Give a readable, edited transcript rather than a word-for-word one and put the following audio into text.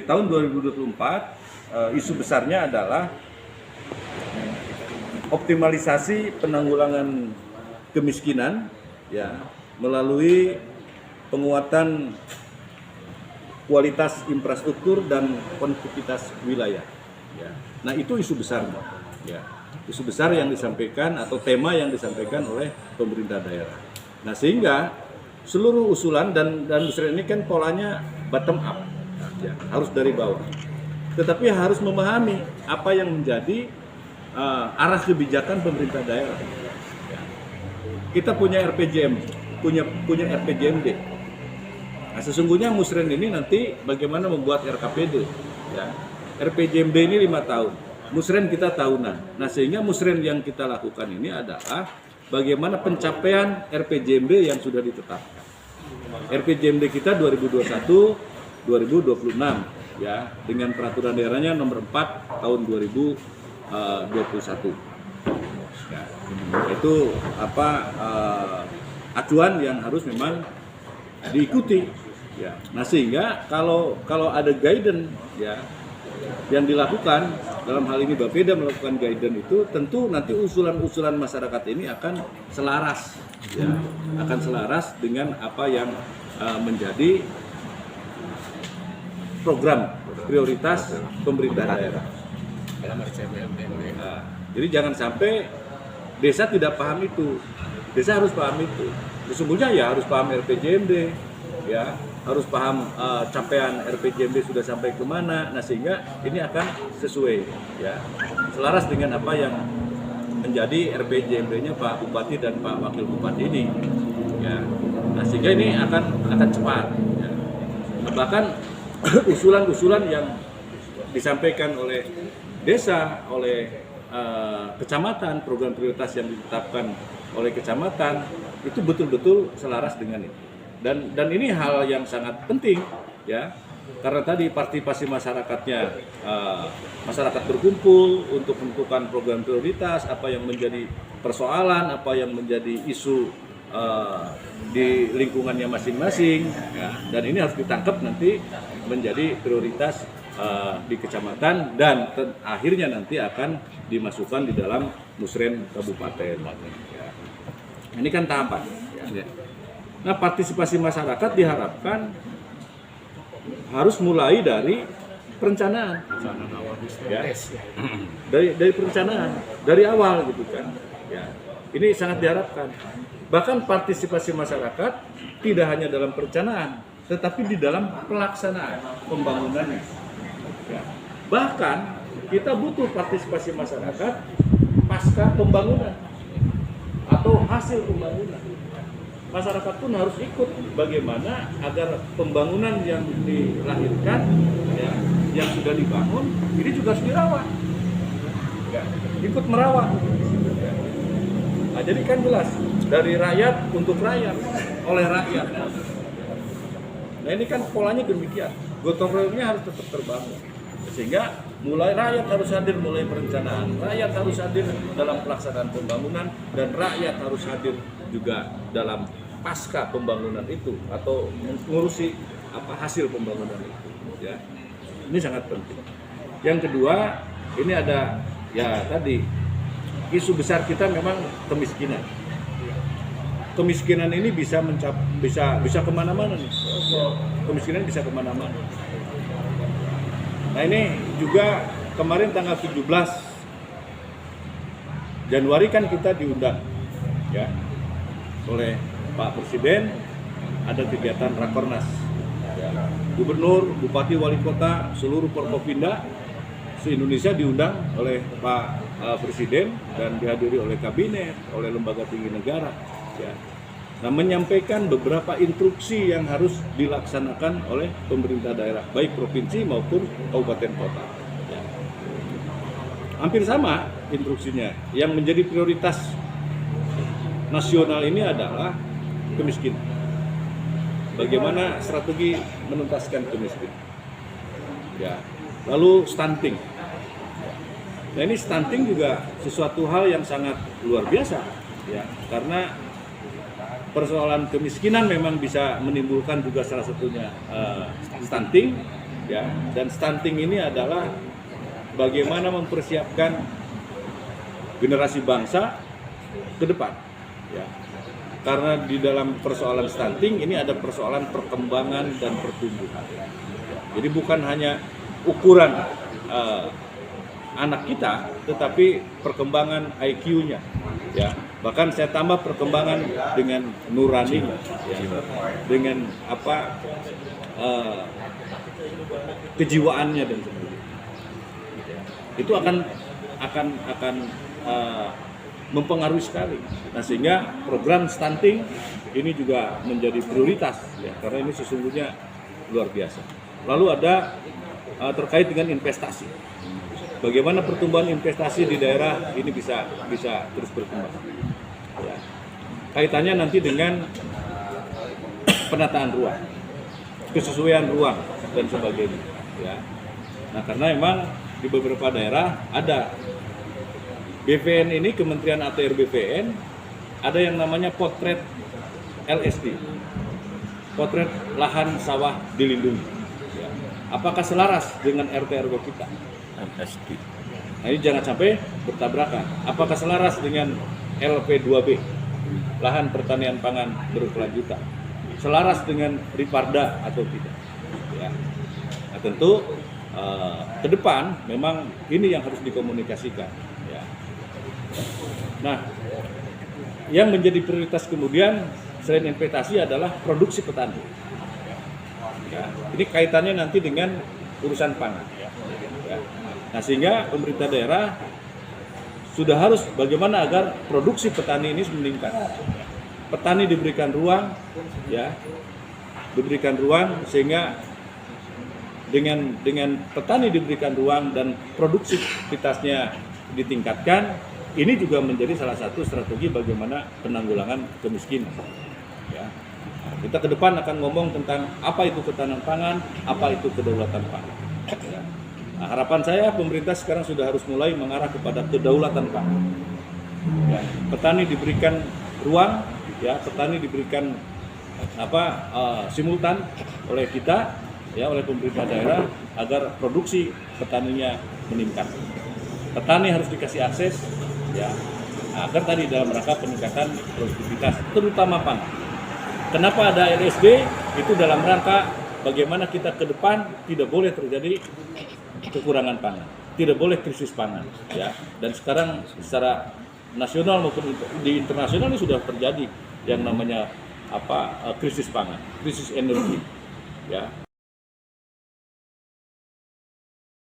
tahun 2024 isu besarnya adalah optimalisasi penanggulangan kemiskinan ya melalui penguatan kualitas infrastruktur dan konektivitas wilayah. Ya. Nah itu isu besar, ya. Isu besar yang disampaikan atau tema yang disampaikan oleh pemerintah daerah. Nah sehingga seluruh usulan dan usulan ini kan polanya bottom up, ya, harus dari bawah. Tetapi harus memahami apa yang menjadi arah kebijakan pemerintah daerah. Ya. Kita punya RPJM, punya RPJMD. Nah, sesungguhnya Musren ini nanti bagaimana membuat RKPD, ya. RPJMD ini 5 tahun, Musren kita tahunan. Nah, sehingga Musren yang kita lakukan ini adalah bagaimana pencapaian RPJMD yang sudah ditetapkan. RPJMD kita 2021-2026, ya, dengan peraturan daerahnya nomor 4 tahun 2021. Ya, itu acuan yang harus memang diikuti. Ya, nah sehingga kalau ada guidance ya yang dilakukan dalam hal ini Bapeda melakukan guidance itu tentu nanti usulan-usulan masyarakat ini akan selaras ya, akan selaras dengan apa yang menjadi program prioritas pemerintah daerah. Nah, jadi jangan sampai desa tidak paham itu, desa harus paham itu. Sesungguhnya ya harus paham RPJMD, ya harus paham capaian RPJMD sudah sampai kemana. Nah sehingga ini akan sesuai, ya selaras dengan apa yang menjadi RPJMD-nya Pak Bupati dan Pak Wakil Bupati ini, ya. Nah sehingga ini akan cepat. Ya. Nah, bahkan usulan-usulan yang disampaikan oleh desa, oleh kecamatan, program prioritas yang ditetapkan oleh kecamatan itu betul-betul selaras dengan itu. Dan ini hal yang sangat penting ya, karena tadi partisipasi masyarakatnya, masyarakat berkumpul untuk menentukan program prioritas, apa yang menjadi persoalan, apa yang menjadi isu di lingkungannya masing-masing, ya. Dan ini harus ditangkap nanti menjadi prioritas di kecamatan dan akhirnya nanti akan dimasukkan di dalam musren kabupaten. Ya. Ini kan tahapan. Ya. Nah, partisipasi masyarakat diharapkan harus mulai dari perencanaan, ya. Dari perencanaan, dari awal gitu kan. Ya. Ini sangat diharapkan. Bahkan partisipasi masyarakat tidak hanya dalam perencanaan, tetapi di dalam pelaksanaan pembangunannya. Ya. Bahkan kita butuh partisipasi masyarakat pasca pembangunan atau hasil pembangunan. Masyarakat pun harus ikut bagaimana agar pembangunan yang dilahirkan, ya, yang sudah dibangun, ini juga harus dirawat, ya, ikut merawat. Nah, jadi kan jelas dari rakyat untuk rakyat, oleh rakyat. Nah ini kan polanya demikian, gotong royongnya harus tetap terbangun, sehingga mulai rakyat harus hadir mulai perencanaan, rakyat harus hadir dalam pelaksanaan pembangunan, dan rakyat harus hadir juga dalam pasca pembangunan itu atau mengurusi hasil pembangunan itu, ya. Ini sangat penting. Yang kedua, ini ada ya tadi isu besar kita memang kemiskinan. Kemiskinan ini bisa kemana-mana nih. Kemiskinan bisa kemana-mana. Nah ini juga kemarin tanggal 17 Januari kan kita diundang, ya, oleh Pak Presiden, ada kegiatan Rakornas, ya. Gubernur, Bupati, Wali Kota, seluruh Forkopimda se-Indonesia diundang oleh Pak Presiden dan dihadiri oleh Kabinet, oleh lembaga tinggi negara, ya. Nah, menyampaikan beberapa instruksi yang harus dilaksanakan oleh pemerintah daerah, baik provinsi maupun kabupaten kota. Ya. Hampir sama instruksinya. Yang menjadi prioritas nasional ini adalah kemiskinan. Bagaimana strategi menuntaskan kemiskinan. Ya. Lalu stunting. Nah ini stunting juga sesuatu hal yang sangat luar biasa, ya, karena persoalan kemiskinan memang bisa menimbulkan juga salah satunya stunting, ya. Dan stunting ini adalah bagaimana mempersiapkan generasi bangsa ke depan, ya. Karena di dalam persoalan stunting ini ada persoalan perkembangan dan pertumbuhan. Jadi bukan hanya ukuran anak kita, tetapi perkembangan IQ-nya, ya. Bahkan saya tambah perkembangan dengan nurani, ya, dengan kejiwaannya dan sebagainya. Itu akan mempengaruhi sekali. Nah, sehingga program stunting ini juga menjadi prioritas, ya, karena ini sesungguhnya luar biasa. Lalu ada terkait dengan investasi. Bagaimana pertumbuhan investasi di daerah ini bisa terus berkembang. Ya. Kaitannya nanti dengan penataan ruang, kesesuaian ruang dan sebagainya. Ya. Nah, karena memang di beberapa daerah ada BPN ini, Kementerian ATR BPN, ada yang namanya potret LSD, potret lahan sawah dilindungi. Ya. Apakah selaras dengan RT RW kita? LSD. Nah, ini jangan sampai bertabrakan. Apakah selaras dengan LP2B, lahan pertanian pangan berkelanjutan? Selaras dengan Riparda atau tidak? Ya. Nah, tentu ke depan memang ini yang harus dikomunikasikan. Ya. Nah, yang menjadi prioritas kemudian selain investasi adalah produksi petani. Ya. Ini kaitannya nanti dengan urusan pangan. Ya. Nah, sehingga pemerintah daerah sudah harus bagaimana agar produksi petani ini meningkat. Petani diberikan ruang, ya, diberikan ruang sehingga dengan petani diberikan ruang dan produktivitasnya ditingkatkan, ini juga menjadi salah satu strategi bagaimana penanggulangan kemiskinan. Ya. Kita ke depan akan ngomong tentang apa itu ketahanan pangan, apa itu kedaulatan pangan. Ya. Nah, harapan saya pemerintah sekarang sudah harus mulai mengarah kepada kedaulatan pangan. Ya. Petani diberikan ruang, ya, petani diberikan simultan oleh kita, ya, oleh pemerintah daerah agar produksi petaninya meningkat. Petani harus dikasih akses, ya, agar tadi dalam rangka peningkatan produktivitas, terutama pangan. Kenapa ada LSD? Itu dalam rangka bagaimana kita ke depan tidak boleh terjadi kekurangan pangan, tidak boleh krisis pangan, ya. Dan sekarang secara nasional maupun di internasional ini sudah terjadi yang namanya krisis pangan, krisis energi, ya.